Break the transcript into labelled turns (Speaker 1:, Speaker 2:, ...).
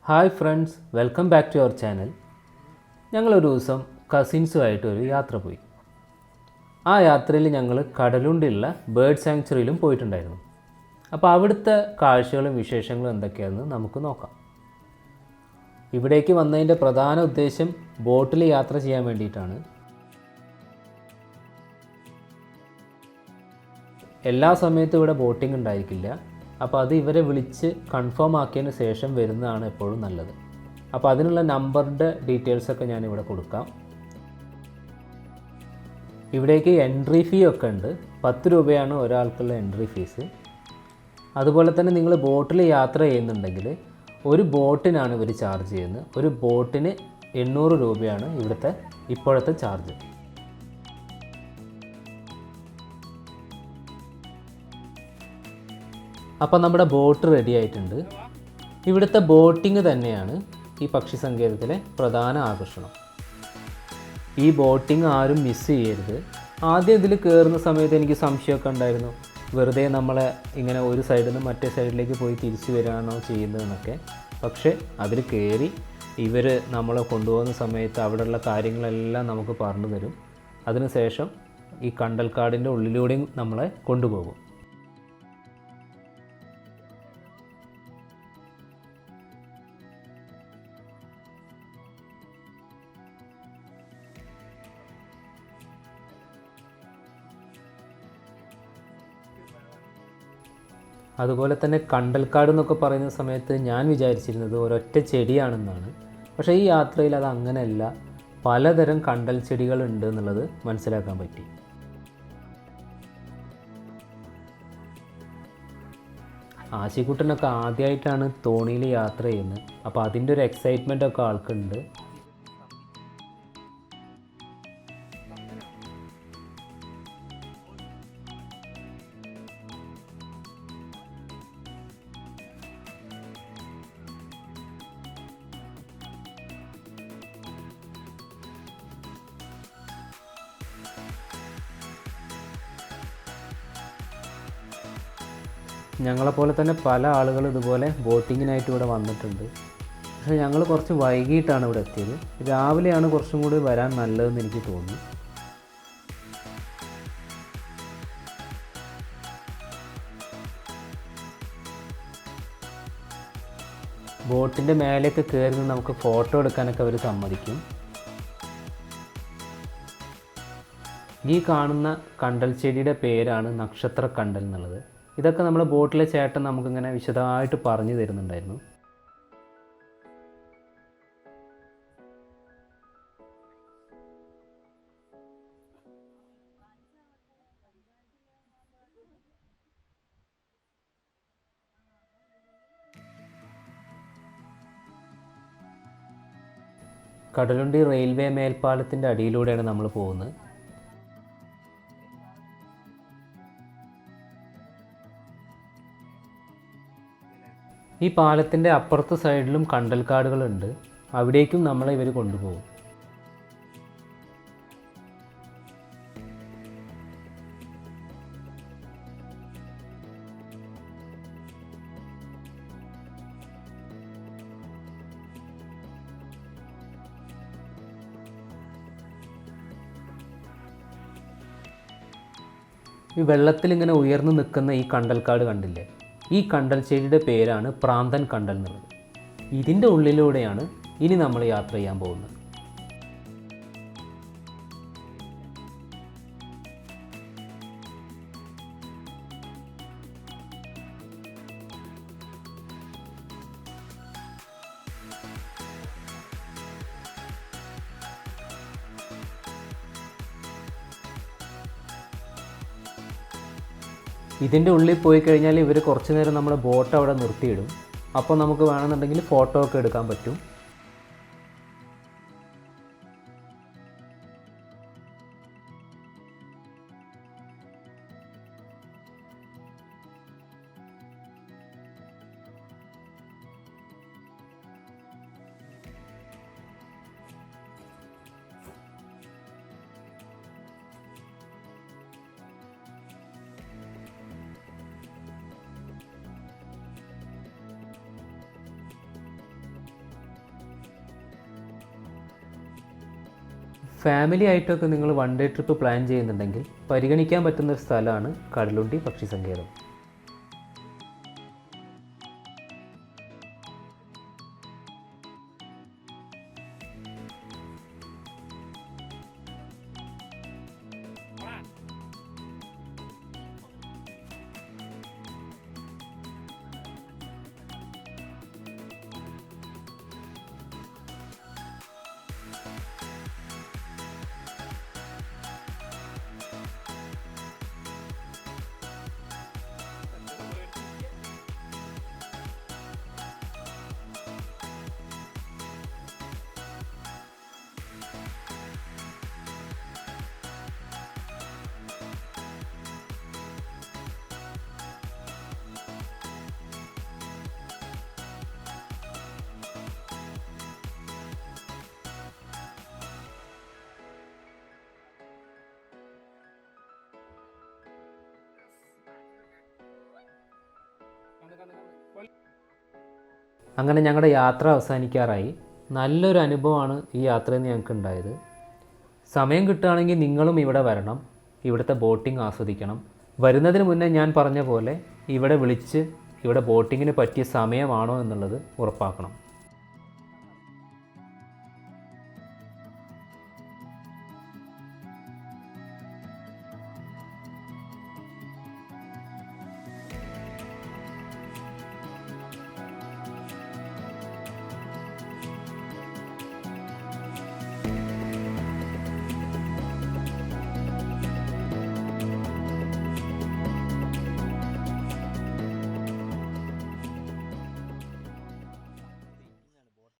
Speaker 1: Hi friends, welcome back to our channel. ഞങ്ങളൊരു ദിവസം കസിൻസുമായിട്ടൊരു യാത്ര പോയി. ആ യാത്രയിൽ ഞങ്ങൾ കടലുണ്ടിയുള്ള ബേർഡ് സാങ്ച്വറിയിലും പോയിട്ടുണ്ടായിരുന്നു. അപ്പോൾ അവിടുത്തെ കാഴ്ചകളും വിശേഷങ്ങളും എന്തൊക്കെയാണെന്ന് നമുക്ക് നോക്കാം. ഇവിടേക്ക് വന്നതിൻ്റെ പ്രധാന ഉദ്ദേശം ബോട്ടിൽ യാത്ര ചെയ്യാൻ വേണ്ടിയിട്ടാണ്. എല്ലാ സമയത്തും ഇവിടെ ബോട്ടിംഗ് ഉണ്ടായിരിക്കില്ല. അപ്പോൾ അത് ഇവരെ വിളിച്ച് കൺഫേം ആക്കിയതിന് ശേഷം വരുന്നതാണ് എപ്പോഴും നല്ലത്. അപ്പോൾ അതിനുള്ള നമ്പറിൻ്റെ ഡീറ്റെയിൽസൊക്കെ ഞാനിവിടെ കൊടുക്കാം. ഇവിടേക്ക് എൻട്രി ഫീ ഒക്കെ ഉണ്ട്. 10 രൂപയാണ് ഒരാൾക്കുള്ള എൻട്രി ഫീസ്. അതുപോലെ തന്നെ നിങ്ങൾ ബോട്ടിൽ യാത്ര ചെയ്യുന്നുണ്ടെങ്കിൽ ഒരു ബോട്ടിനാണ് ഇവർ ചാർജ് ചെയ്യുന്നത്. ഒരു ബോട്ടിന് 800 രൂപയാണ് ഇവിടുത്തെ ഇപ്പോഴത്തെ ചാർജ്. അപ്പോൾ നമ്മുടെ ബോട്ട് റെഡി ആയിട്ടുണ്ട്. ഇവിടുത്തെ ബോട്ടിങ് തന്നെയാണ് ഈ പക്ഷി സങ്കേതത്തിലെ പ്രധാന ആകർഷണം. ഈ ബോട്ടിങ് ആരും മിസ് ചെയ്യരുത്. ആദ്യം ഇതിൽ കയറുന്ന സമയത്ത് എനിക്ക് സംശയമൊക്കെ ഉണ്ടായിരുന്നു, വെറുതെ നമ്മളെ ഇങ്ങനെ ഒരു സൈഡിൽ നിന്ന് മറ്റേ സൈഡിലേക്ക് പോയി തിരിച്ചു വരാനോ ചെയ്യുന്നതെന്നൊക്കെ. പക്ഷേ അതിൽ കയറി ഇവർ നമ്മളെ കൊണ്ടുപോകുന്ന സമയത്ത് അവിടെയുള്ള കാര്യങ്ങളെല്ലാം നമുക്ക് പറഞ്ഞു തരും. അതിനുശേഷം ഈ കണ്ടൽക്കാടിൻ്റെ ഉള്ളിലൂടെയും നമ്മളെ കൊണ്ടുപോകും. അതുപോലെ തന്നെ കണ്ടൽക്കാട് എന്നൊക്കെ പറയുന്ന സമയത്ത് ഞാൻ വിചാരിച്ചിരുന്നത് ഒരൊറ്റ ചെടിയാണെന്നാണ്. പക്ഷേ ഈ യാത്രയിൽ അത് അങ്ങനെയല്ല, പലതരം കണ്ടൽ ചെടികളുണ്ട് എന്നുള്ളത് മനസ്സിലാക്കാൻ പറ്റി. ആശിക്കുട്ടനൊക്കെ ആദ്യമായിട്ടാണ് തോണിയിൽ യാത്ര ചെയ്യുന്നത്. അപ്പോൾ അതിൻ്റെ ഒരു എക്സൈറ്റ്മെൻ്റ് ഒക്കെ ആൾക്കുണ്ട്. ഞങ്ങളെപ്പോലെ തന്നെ പല ആളുകൾ ഇതുപോലെ ബോട്ടിങ്ങിനായിട്ട് ഇവിടെ വന്നിട്ടുണ്ട്. പക്ഷേ ഞങ്ങൾ കുറച്ച് വൈകിട്ടാണ് ഇവിടെ എത്തിയത്. രാവിലെയാണ് കുറച്ചും കൂടി വരാൻ നല്ലതെന്ന് എനിക്ക് തോന്നി. ബോട്ടിൻ്റെ മേലേക്ക് കയറി നിന്ന് നമുക്ക് ഫോട്ടോ എടുക്കാനൊക്കെ അവർ സമ്മതിക്കും. ഈ കാണുന്ന കണ്ടൽ ചെടിയുടെ പേരാണ് നക്ഷത്ര കണ്ടൽ എന്നുള്ളത്. ഇതൊക്കെ നമ്മുടെ ബോട്ടിലെ ചേട്ടൻ നമുക്കിങ്ങനെ വിശദമായിട്ട് പറഞ്ഞു തരുന്നുണ്ടായിരുന്നു. കടലുണ്ടി റെയിൽവേ മേൽപ്പാലത്തിൻ്റെ അടിയിലൂടെയാണ് നമ്മൾ പോകുന്നത്. ഈ പാലത്തിൻ്റെ അപ്പുറത്തെ സൈഡിലും കണ്ടൽക്കാടുകളുണ്ട്. അവിടേക്കും നമ്മളെ ഇവർ കൊണ്ടുപോകും. ഈ വെള്ളത്തിൽ ഇങ്ങനെ ഉയർന്നു നിൽക്കുന്ന ഈ കണ്ടൽക്കാട് കണ്ടില്ലേ? ഈ കണ്ടൽ ചെടിയുടെ പേരാണ് പ്രാന്തൻ കണ്ടൽ എന്നുള്ളത്. ഇതിൻ്റെ ഉള്ളിലൂടെയാണ് ഇനി നമ്മൾ യാത്ര ചെയ്യാൻ പോകുന്നത്. ഇതിൻ്റെ ഉള്ളിൽ പോയി കഴിഞ്ഞാൽ ഇവർ കുറച്ച് നേരം നമ്മുടെ ബോട്ട് അവിടെ നിർത്തിയിടും. അപ്പോൾ നമുക്ക് വേണമെന്നുണ്ടെങ്കിൽ ഫോട്ടോ ഒക്കെ എടുക്കാൻ പറ്റും. ഫാമിലി ആയിട്ടൊക്കെ നിങ്ങൾ വൺ ഡേ ട്രിപ്പ് പ്ലാൻ ചെയ്യുന്നുണ്ടെങ്കിൽ പരിഗണിക്കാൻ പറ്റുന്നൊരു സ്ഥലമാണ് കടലുണ്ടി പക്ഷി സങ്കേതം. അങ്ങനെ ഞങ്ങളുടെ യാത്ര അവസാനിക്കാറായി. നല്ലൊരു അനുഭവമാണ് ഈ യാത്രയിൽ നിന്ന് ഞങ്ങൾക്ക് ഉണ്ടായത്. സമയം കിട്ടുകയാണെങ്കിൽ നിങ്ങളും ഇവിടെ വരണം, ഇവിടുത്തെ ബോട്ടിംഗ് ആസ്വദിക്കണം. വരുന്നതിന് മുന്നേ ഞാൻ പറഞ്ഞ പോലെ ഇവിടെ വിളിച്ച് ഇവിടെ ബോട്ടിങ്ങിന് പറ്റിയ സമയമാണോ എന്നുള്ളത് ഉറപ്പാക്കണം.